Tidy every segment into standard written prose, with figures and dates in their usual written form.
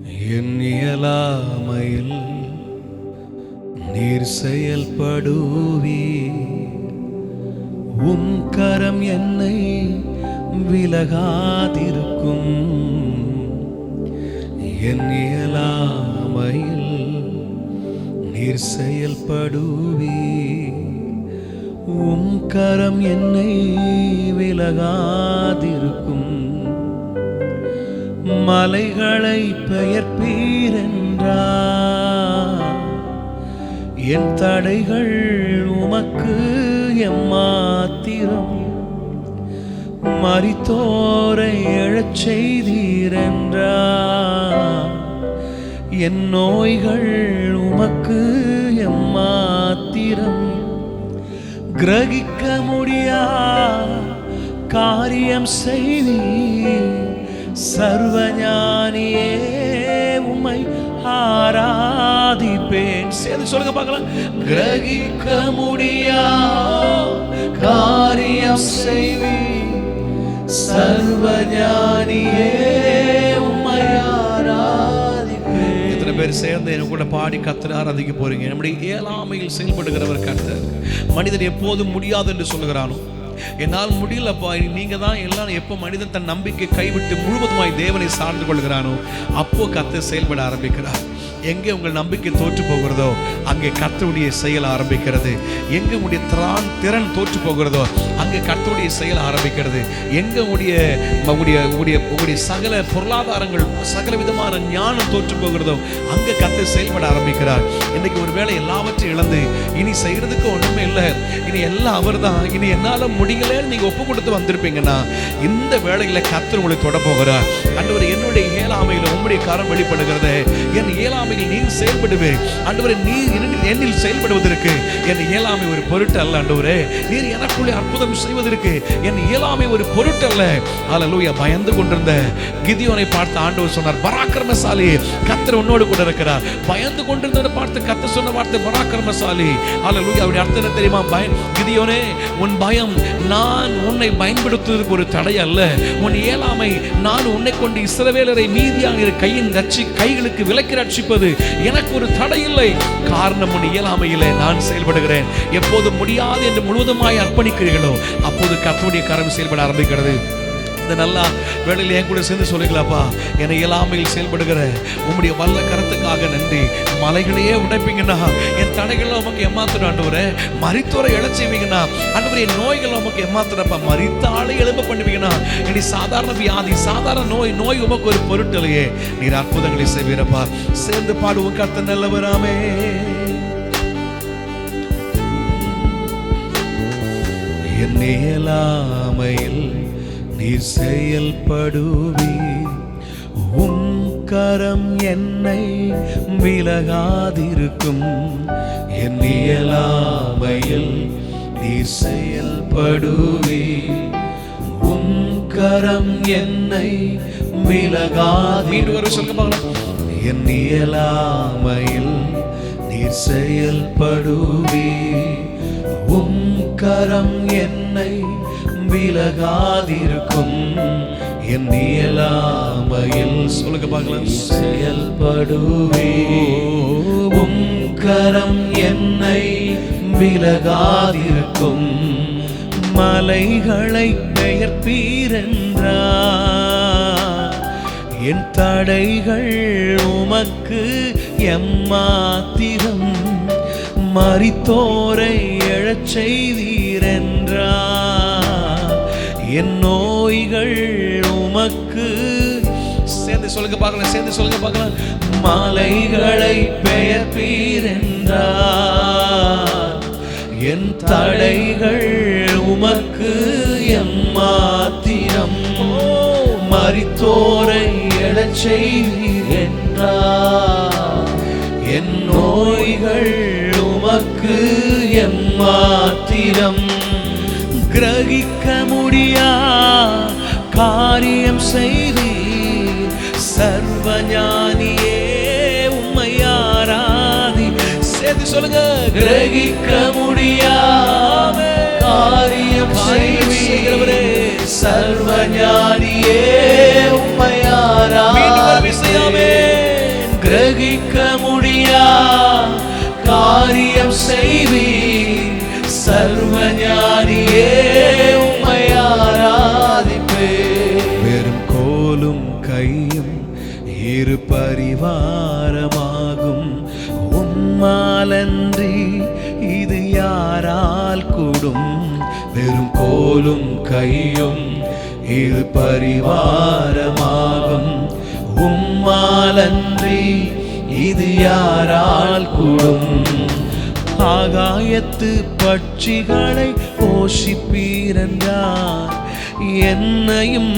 என் இயலாமையில் நீர் செயல்படுவி, உம் கரம் என்னை விலகாதிருக்கும். என் இயலாமையில் நீர் செயல்படுவி, உம் கரம் என்னை விலகாதிருக்கும். மலைகளை பெயர்ப்பீரென்றார், என் தடைகள் உமக்கு எம்மாத்திரம். மரித்தோரை எழச் செய்தீரென்றார், என் நோய்கள் உமக்கு எம்மாத்திரம். கிரகிக்க முடியா காரியம் செய்தீர், சர்வஞானியே உம்மை ஆராதிப்பேன். சேர்ந்து சொல்லுங்க பார்க்கலாம். கிரகிக்க முடியா காரியம் செய்வீர், சர்வஞானியே உம்மை ஆராதிப்பேன். எத்தனை பேர் சேர்ந்து எனக்கு கூட பாடி கர்த்தரை ஆராதிக்க போறீங்க? நம்முடைய இயலாமையில் செயல்படுகிறவர் கர்த்தர். மனிதன் எப்போதும் முடியாது என்று சொல்லுகிறானோ, என்னால் முடியலப்பா, நீங்க தான் எல்லாம். எப்போ மனிதன் தன் நம்பிக்கை கைவிட்டு முழுவதுமாய் தேவனை சார்ந்து கொள்கிறானோ, அப்போ கர்த்தர் செயல்பட ஆரம்பிக்கிறார். எங்கே உங்கள் நம்பிக்கை தோற்று போகிறதோ அங்கே கர்த்தருடைய செயல் ஆரம்பிக்கிறது. எங்கே உங்களுடைய திறன் தோற்று போகிறதோ அங்கே கர்த்தருடைய செயல் ஆரம்பிக்கிறது. எங்கே உங்களுடைய சகல பொருளாதாரங்கள், சகல விதமான ஞானம் தோற்று போகிறதோ அங்கே கர்த்தர் செயல்பட ஆரம்பிக்கிறார். இன்னைக்கு ஒரு வேளை எல்லாவற்றையும் இழந்து இனி செய்யறதுக்கு ஒண்ணுமே இல்லை, இனி எல்லாம் அவர் தான், இனி என்னால முடியலன்னு நீங்க ஒப்பு கொடுத்து வந்திருப்பீங்கன்னா இந்த வேளையில கர்த்தர் உங்களை தொட போகிறார். ஆண்டவரே, என்னுடைய இயலாமையில் உம்முடைய கரம் வெளிப்படுகிறது. என் இயலாமையில் நீர் செயல்படுவே ஆண்டவரே. நீர் என்னில் செயல்படுவதற்கு என் இயலாமை ஒரு பொருட்டு அல்ல ஆண்டவரே. நீர் எனக்குள்ளே அற்புதம் செய்வதற்கு என் இயலாமை ஒரு பொருட்டு அல்ல. ஹல்லேலூயா. பயந்து கொண்டிருந்த கிதியோனை பார்த்து ஆண்டவர் சொன்னார், பராக்கிரமசாலி, கர்த்தர் உன்னோடு கூட இருக்கிறார். பயந்து கொண்டிருந்தவரை பார்த்து கர்த்தர் சொன்ன வார்த்தை பராக்கிரமசாலி. ஹல்லேலூயா. அவருடைய அர்த்தம் என்ன தெரியுமா? கிதியோனே, உன் பயம் நான் உன்னை பயன்படுத்துவதற்கு ஒரு தடை அல்ல. உன் இயலாமை நான் உன்னை கொண்டு இஸ்ரவேலரை மீதியான கைகளுக்கு விலக்கி ரட்சிப்பது எனக்கு ஒரு தடை இல்லை. காரணம், உன் இயலாமையிலே நான் செயல்படுகிறேன். எப்போது முடியாது என்று முழுவதுமாய் அர்ப்பணிக்கிறீர்களோ அப்போது கர்த்தருடைய கரம் செயல்பட ஆரம்பிக்கிறது. நல்லா வேளையில் என் கூட சேர்ந்து சொல்லுங்களாப்பா, என இயலாமையில் செயல்படுகிற உம்முடைய வல்ல கரத்துக்காக நன்றி. மலைகளையே உடைப்பீங்கன்னா என் தடைகள் உமக்கு ஏமாத்துற ஆண்டவரே. மரித்தோரை எழச் செய்வீங்கன்னா ஆண்டவரே, என் நோய்கள் உமக்கு ஏமாத்துறப்பா. மரித்த ஆளை எழும்ப பண்ணுவீங்கன்னா இனி சாதாரண வியாதி, சாதாரண நோய் உமக்கு ஒரு பொருட்டலையே. நீர் அற்புதங்களை செய்வீரப்பா. சேர்ந்து பாடுவோம். கர்த்தர் நல்லவராமே. என் இயலாமையில் நீர் செயல்படுவீர், உம் கரம் என்னை விலகாதிருக்கும். என் இயலாமையில் நீர் செயல்படுவீர், உம் கரம் என்னை விலகாதிருக்கும். சொல்லுங்க, என் இயலாமையில் நீர் செயல்படுவீர், உம் கரம் என்னை விலகாதிருக்கும். என் இயலாமையில் சொல்லுங்க பார்க்கலாம். செயல்படுவே, உம் கரம் என்னை விலகாதிருக்கும். மலைகளை பெயர்ப்பீரென்றார், என் தடைகள் உமக்கு எம்மாத்திரம். மரித்தோரை எழச் செய்தீரென்றார், என் நோய்கள் உமக்கு. சேர்ந்து சொல்லுங்க பார்க்கலாம், சேர்ந்து சொல்லுங்க பார்க்கலாம். மலைகளை பெயர்ப்பீரென்றார், என் தடைகள் உமக்கு எம்மாத்திரம். மரித்தோரை எழச் செய்தீரென்றார், என் நோய்கள் உமக்கு எம்மாத்திரம். கிரகிக்க முடியா காரியம் செய்தீர், சர்வஞானியே உம்மை ஆராதி. சேர்த்து சொல்லுங்க. கிரகிக்க முடியாம காரியம் செய்கிறவரே, சர்வஞானியே உம்மை ஆராதி. கிரகிக்க முடியா காரியம் செய்வீர். சர்வஞானியே உம்மை ஆராதிப்பேன். வெறும் கோலும் கையும் இரு பரிவாரமாகும். உம்மாலன்றி இது யாரால் கூடும்? வெறும் கோலும் கையும் இரு பரிவாரமாகும். உம்மாலன்றி இது யாரால் கூடும்? ஆகாயத்து பட்சிகளை போஷிப்பீரென்றார், என்னையும்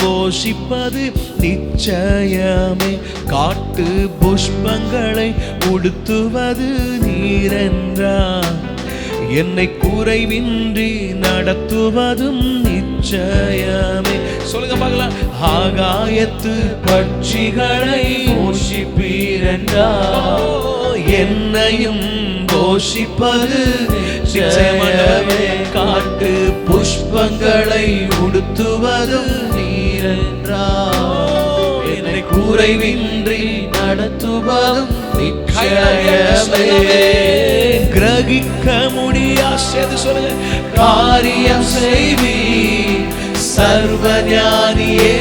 போஷிப்பது நிச்சயமே. காட்டு புஷ்பங்களை உடுத்துவது நீரென்றார், என்னை குறைவின்றி நடத்துவதும் நிச்சயமே. சொல்லுங்க பார்க்கலாம். ஆகாயத்து பட்சிகளை போஷிப்பீரென்றார், என்னையும் போஷிப்பது நிச்சயமே. காட்டு புஷ்பங்களை உடுத்துவதும் நீரென்றார், என்னை குறைவின்றி நடத்துவதும் நிச்சயமே. கிரகிக்க முடியா சொல்லுங்க காரியம் செய்வீர். சர்வஞானியே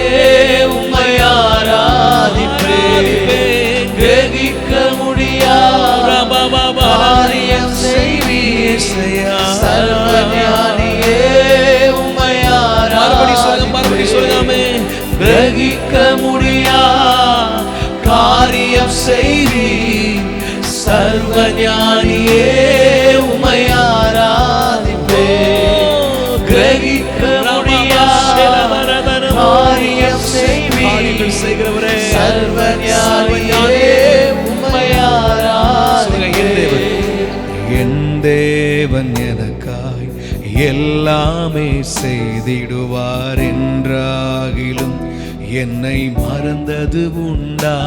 உம்மை ஆராதிப்பேன். கிரகிக்க முடியா காரியம் செய்வீர். சர்வஞானியே உம்மை ஆராதிப்பேன். கிரகிக்க முடியா காரியம் செய்வீர். சர்வஞானியே உம்மை ஆராதிப்பேன். கிரகிக்க முடியா காரியம் செய்வீர். சர்வஞானியே உம்மை ஆராதிப்பேன். என் தேவன் எனக்காய் எல்லாமே செய்திடுவார் என்றாகிலும் என்னை மறந்தது உண்டா?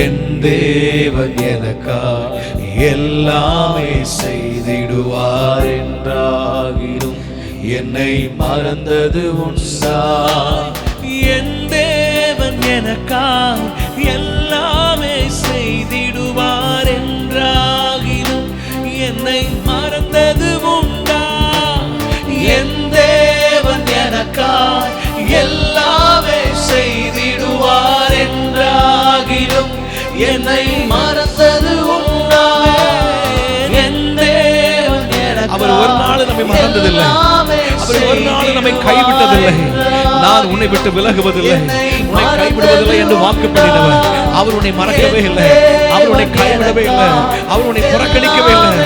என் தேவன் எனக்காய் எல்லாமே செய்திடுவார் என்றாகிலும் என்னை மறந்தது உண்டா? என் தேவன் எனக்காய் எல்லாமே செய்திடுவார் என்றாகிலும் என்னை மறந்தது உண்டா? என் தேவன் எனக்காய் எல்லாமே செய்திடுவார் என்றாகிலும் என்னை மறந்தது உண்டா? என் தேவன் எனக்காய் அவர் ஒரு நாள் நம்மை மறந்ததில்லை, அவர் ஒரு நாள் நம்மை கைவிட்டதில்லை. நான் உன்னை விட்டு விலகுவதில்லை, உன்னை கைவிடுவதில்லை என்று வாக்கு பண்ணினவர். அவர் உன்னை மறக்கவே இல்லை, அவர் உன்னை கைவிடவே இல்லை, அவர் உன்னை புறக்கணிக்கவே இல்லை.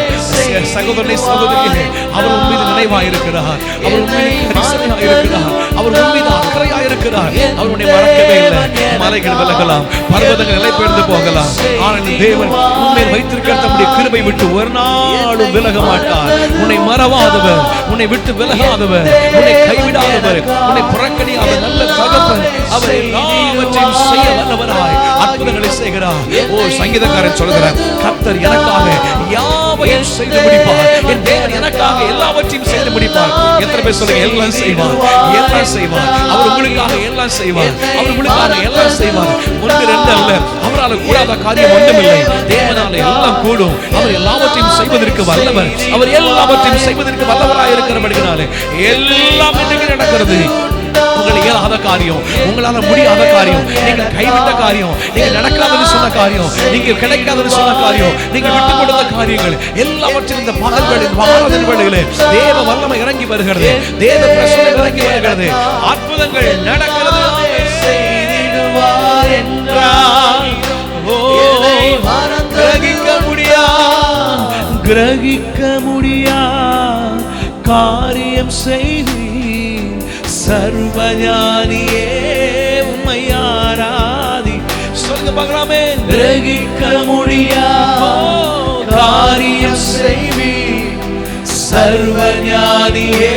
சகோதரனே சகோதரியே, அவர் உன் மீது நினைவாயிருக்கிறார், அவர் உன் மீது கரிசனையாயிருக்கிறார், அவர் உன் மீது அக்கறையாயிருக்கிறார். அவர் உன்னை மறக்கவே இல்லை. மலைகள் விலகலாம், பர்வதங்கள் நிலைபெயர்ந்து போகலாம், ஆனால் தேவன் உன்னை வைத்திருக்கிற தம்முடைய கிருபை விட்டு ஒரு நாளும் விலக மாட்டார். உன்னை மறவாதவர், உன்னை விட்டு விலகாதவர், உன்னை கைவிடாதவர், உன்னை புறக்கணியாத நல்ல தகப்பன். அவர் எல்லாவற்றையும் செய்ய வல்லவராய் அற்புதங்களை செய்கிறார். ஓ சங்கீதக்காரன் சொல்கிறார், கர்த்தர் எனக்காக யாவையும் செய்து முடிப்பார், என் தேவன் எனக்காக எல்லாவற்றையும் செய்து முடிப்பார். எத்தனை பேர் சொல்லுங்க, எல்லாம் செய்வார், எல்லாம் செய்வார். அவர் உங்களுக்காக எல்லாம் செய்வார், அவர் உங்களுக்காக எல்லாம் செய்வார். ஒன்று ரெண்டு அல்ல, அவரால் கூடாத காரியம் ஒன்றுமில்லை. தேவனால எல்லாம் கூடும். அவர் எல்லாவற்றையும் செய்வதற்கு வல்லவர், அவர் எல்லாவற்றையும் செய்வதற்கு வல்லவராய் இருக்கிறபடினாலே எல்லாம் இன்றைக்கு நடக்கிறது. உங்களை இயலாத காரியம், உங்களால முடியாத காரியம், நீங்கள் கைவிட்ட காரியம், நீங்கள் நடக்காதன்னு சொன்ன காரியம், நீங்கள் கிடைக்காதன்னு சொன்ன காரியம், நீங்கள் விட்டு கொடுத்த காரியங்கள் எல்லாவற்றிலும் இந்த பகல்களில் வாரதில்களிலே தேவ வல்லமை இறங்கி வருகிறது, தேவ பிரசன்னம் இறங்கி வருகிறது, அற்புதங்கள் நடக்கிறது. செய்திடுவார் என்றால் கிரகிக்க முடியா, கிரகிக்க முடியா காரியம் செய்தி. சர்வஞானியே உம்மை ஆராதி. சொல்லுங்க பார்க்கலாமே. கிரகிக்க முடியா காரியம் செய்வி. சர்வஞானியே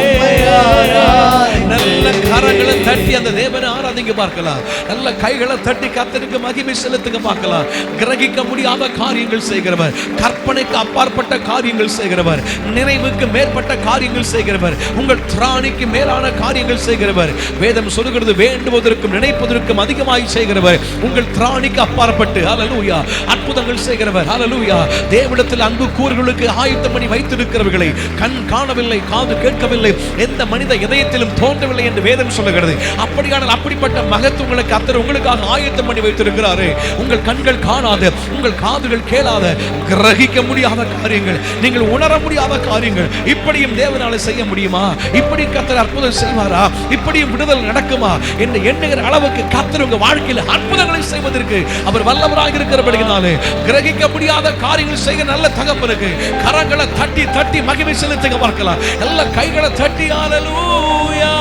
உம்மை ஆராதி. நல்ல கரங்களை தட்டி அந்த தேவனை ஆராதி. ஆராதிங்க பார்க்கலாம். நல்ல கைகளை தட்டி கர்த்தருக்கு மகிமை செலுத்துங்க பார்க்கலாம். கிரகிக்க முடியாத காரியங்கள் செய்கிறவர், கற்பனைக்கு அப்பாற்பட்ட காரியங்கள் செய்கிறவர், நினைவுக்கு மேற்பட்ட காரியங்கள் செய்கிறவர், உங்கள் திராணிக்கு மேலான காரியங்கள் செய்கிறவர். வேதம் சொல்லுகிறது வேண்டுவதற்கும் நினைப்பதற்கும் அதிகமாய் செய்கிறவர், உங்கள் திராணிக்கு அப்பாற்பட்டு ஹல்லேலூயா அற்புதங்கள் செய்கிறவர். ஹல்லேலூயா தேவனிடத்தில் அன்பு கூறுகளுக்கு ஆயத்தம் பண்ணி வைத்திருக்கிறவர்களை கண் காணவில்லை, காது கேட்கவில்லை, எந்த மனித இதயத்திலும் தோன்றவில்லை என்று வேதம் சொல்லுகிறது. அப்படியானால் அப்படிப்பட்ட மகத்துவங்களை கர்த்தர் உங்களுக்காக ஆயத்தம் பண்ணி வைத்திருக்கிறாரே. உங்கள் கண்கள் காணாத, உங்கள் காதுகள் கேளாத, கிரகிக்க முடியாத காரியங்கள், நீங்கள் உணர முடியாத காரியங்கள் இப்படியும் தேவனால செய்ய முடியுமா? இப்படி கர்த்தர் அற்புதம் செய்வாரா? இப்படியும் விடுதல் நடக்குமா என்று எண்ணுகிற அளவுக்கு கர்த்தர் உங்க வாழ்க்கையில் அற்புதங்களை செய்வதற்கு அவர் வல்லவராக இருக்கிறபடியாலே கிரகிக்க முடியாத காரியங்கள் செய்ய நல்ல தகப்பனுக்கு கரங்களை தட்டி தட்டி மகிமை செலுத்துங்க பார்க்கலாம். எல்லா கைகளை தட்டி ஹல்லேலூயா.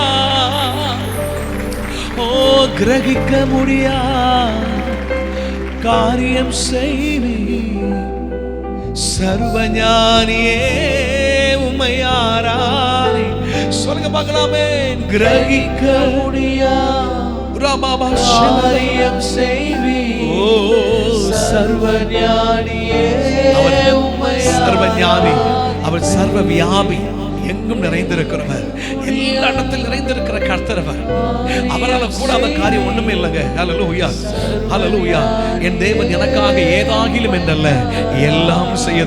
ஓ கிரகிக்க முடியாத காரியம் செய்வி சர்வஞானியே உம்மை ஆராதி. சொல்லுங்க பார்க்கலாமே. கிரகிக்க முடியாத காரியம் செய்வி சர்வஞானியே. அவர் சர்வஞானி, அவர் சர்வ வியாபி, எங்கும் நிறைந்திருக்கிறவர், எல்லா இடத்தில் நிறைந்திருக்கிற கர்த்தர் அவர். அவரால் கூடாத காரியம் ஒண்ணுமே இல்லைங்க. ஹல்லேலூயா ஹல்லேலூயா. என் தேவன் எனக்காக ஏதாகிலும் என்றல்ல, எல்லாம் செய்ய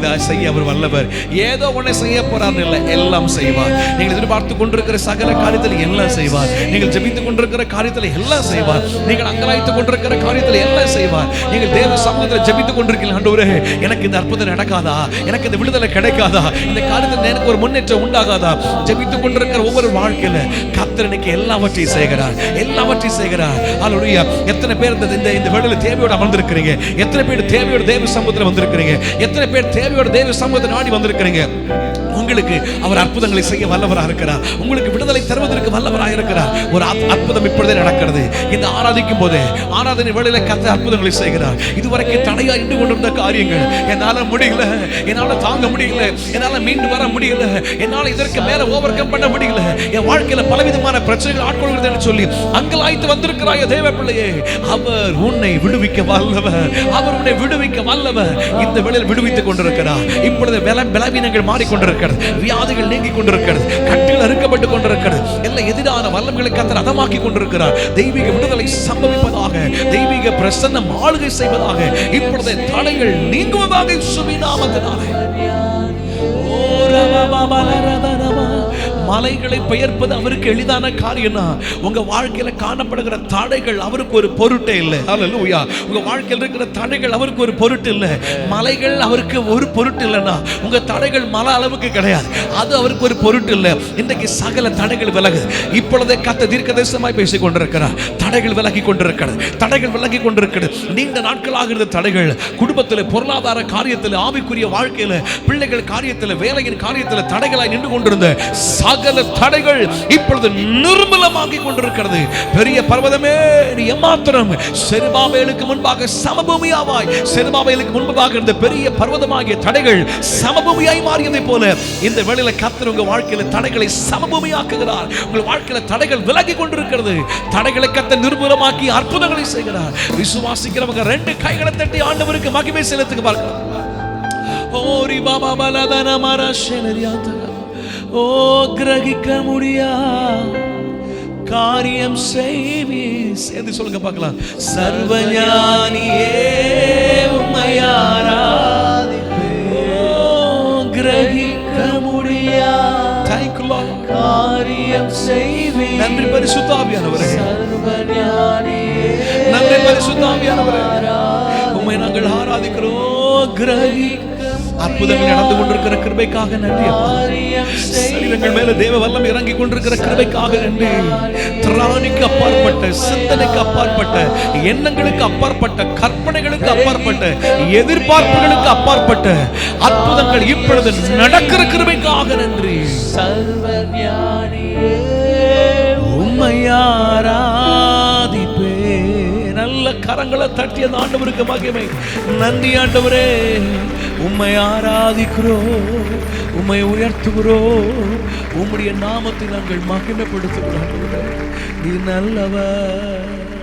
அவர் வல்லவர். ஏதோ ஒன்றை செய்ய போறார் இல்லை, எல்லாம் செய்வார். நீங்கள் எதிர்பார்த்து கொண்டிருக்கிற சகல காரியத்தில் எல்லாம் செய்வார். நீங்கள் ஜெபித்துக் கொண்டிருக்கிற காரியத்தில் எல்லாம் செய்வார். நீங்கள் அங்கலாய்த்துக் கொண்டிருக்கிற காரியத்தில் எல்லாம் செய்வார். நீங்கள் தேவ சமூகத்தில் ஜெபித்துக் கொண்டிருக்கீங்க, ஆண்டவரே எனக்கு இந்த அற்புதம் நடக்காதா, எனக்கு இந்த விடுதலை கிடைக்காதா, இந்த காரியத்தில் எனக்கு ஒரு முன்னேற்றம் உண்டாகாதா? ஜெபித்துக் கொண்டிருக்கிற ஒவ்வொரு வாழ்க்கையில கர்த்தர் இன்னைக்கு எல்லாவற்றையும் செய்கிறார், எல்லாவற்றையும் செய்கிறார். ஹல்லேலூயா. எத்தனை பேர் இந்த வேளையில தேவையோடு அமர்ந்திருக்கிறீங்க? எத்தனை பேர் தேவையோடு தேவ சமூகத்தில் வந்திருக்கிறீங்க? எத்தனை பேர் தேவையோடு தேவ சமூகத்தை நாடி வந்திருக்கிறீங்க? உங்களுக்கு அவர் அற்புதங்களை செய்ய வல்லவராக இருக்கிறார். உங்களுக்கு விடுதலை தருவதற்கு வல்லவராக இருக்கிறார். ஒரு அற்புதம் இப்பொழுதே நடக்கிறது. இந்த ஆராதிக்கும் போதே, ஆராதனை வேளையில கர்த்தர் அற்புதங்களை செய்கிறார். இதுவரைக்கும் தடையா இருந்து கொண்டிருந்த காரியங்கள், என்னால முடியல, என்னால தாங்க முடியல, என்னால மீண்டு வர முடியல, என்னால இதற்கு மேல ஓவர் கம் பண்ண முடியல, என் வாழ்க்கையில பலவிதமான பிரச்சனைகள் ஆட்கொள்கிறது என்று சொல்லி அங்கலாய்த்து வந்திருக்கிறாய் தேவ பிள்ளையே. அவர் உன்னை விடுவிக்க வல்லவர், அவர் உன்னை விடுவிக்க வல்லவர். இந்த வேளையில் விடுவித்துக் கொண்டிருக்கிறார். இப்பொழுது பலவீனங்கள் மாறிக்கொண்டிருக்கிறது, வியாதிகள் நீங்கிக் கொண்டிருக்கிறது, கட்டில் அறுக்கப்பட்டு கொண்டிருக்கிறது, எல்லா எதிரான வல்லமைகளை கர்த்தர் அதமாக்கி கொண்டிருக்கிறார். தெய்வீக விடுதலை சம்பவிப்பதாக, தெய்வீக பிரசன்னம் ஆளுகை செய்வதாக, இப்பொழுது தடைகள் நீங்குவதாக இயேசுவின் நாமத்தினாலே. மலைகளை பெயர்ப்பது அவருக்கு எளிதான காரியம். உங்க வாழ்க்கையில காணப்படுகிற தடைகள் அவருக்கு ஒரு பொருட்டே இல்லை. ஹல்லேலூயா. உங்க வாழ்க்கையில் இருக்கிற தடைகள் அவருக்கு ஒரு பொருட்டு இல்லை. மலைகள் அவருக்கு ஒரு பொருட்டு இல்லைன்னா உங்க தடைகள் மலை அளவுக்கு கிடையாது, அது அவருக்கு ஒரு பொருட்டு இல்லை. இன்றைக்கு சகல தடைகள் விலகுது. இப்பொழுதே கர்த்தர் தீர்க்கதரிசனமாய் பேசிக் கொண்டிருக்கிறார். தடைகள் விலகி கொண்டிருக்கிறது, தடைகள் விலகி கொண்டிருக்கிறது. நீண்ட நாட்களாக இருந்த தடைகள், குடும்பத்தில், பொருளாதார காரியத்தில், ஆவிக்குரிய வாழ்க்கையில, பிள்ளைகள் காரியத்தில், வேலையின் காரியத்தில் தடைகளாய் நின்று கொண்டிருந்த சகல தடைகள் இப்பொழுது நிர்மூலமாகி கொண்டிருக்கிறது. பெரிய பர்வதமே நீ எம்மாத்திரம் செருபாபேலுக்கு முன்பாக சமபூமியாவாய். செருபாபேலுக்கு முன்பாக இருந்த பெரிய பர்வதமாகிய தடைகள் சமபூமியாய் மாறியதை போல இந்த வேளையில கர்த்தர் உங்க வாழ்க்கையில தடைகளை சமபூமியாக்குகிறார். உங்கள் வாழ்க்கையில தடைகள் விலகி கொண்டிருக்கிறது. தடைகளை கர்த்தர் நிர்மூலமாக்கி அற்புதங்களை செய்கிறார். விசுவாசிக்கிறவங்க ரெண்டு கைகளை தட்டி ஆண்டவருக்கு மகிமை செலுத்துங்க பார்க்கலாம். ஓரி பாபா பலதன மரஷனரியாத. ஓ கிரகிக்க முடியாத காரியம் செய்வி. சேர்ந்து சொல்லுங்க பார்க்கலாம். சர்வஞானியே உம்மை ஆராதிப்பேன். ஓ கிரகிக்க முடியாத காரியம் செய்வி. நன்றி பரிசுத்த ஆவியானவரே. சர்வஞானியே, நன்றி பரிசுத்த ஆவியானவரே. உம்மை நாங்கள் ஆராதிக்கிறோம். கிரகிக்க அற்புதங்கள் நடந்து கொண்டிருக்கிற கிருபைக்காக நன்றி அப்பா. சரீரங்கள் மேல தேவ வல்லம் இறங்கி கொண்டிருக்கிற கிருபைக்காக நன்றி. திராணிக்கு அப்பாற்பட்ட, சிந்தனைக்கு அப்பாற்பட்ட, எண்ணங்களுக்கு அப்பாற்பட்ட, கற்பனைகளுக்கு அப்பாற்பட்ட, எதிர்பார்ப்புகளுக்கு அப்பாற்பட்ட அற்புதங்கள் இப்பொழுது நடக்கிற கிருபைக்காக நன்றி. சர்வஞானியே உம்மை ஆராதிப்பே. நல்ல கரங்களை தட்டிய ஆண்டவருக்கு மகிமை. நன்றி ஆண்டவரே. உம்மை ஆராதிக்கிறோம், உம்மை உயர்த்துகிறோம், உம்முடைய நாமத்தை நாங்கள் மகிமைப்படுத்துகிறோம். நீ நல்லவர்.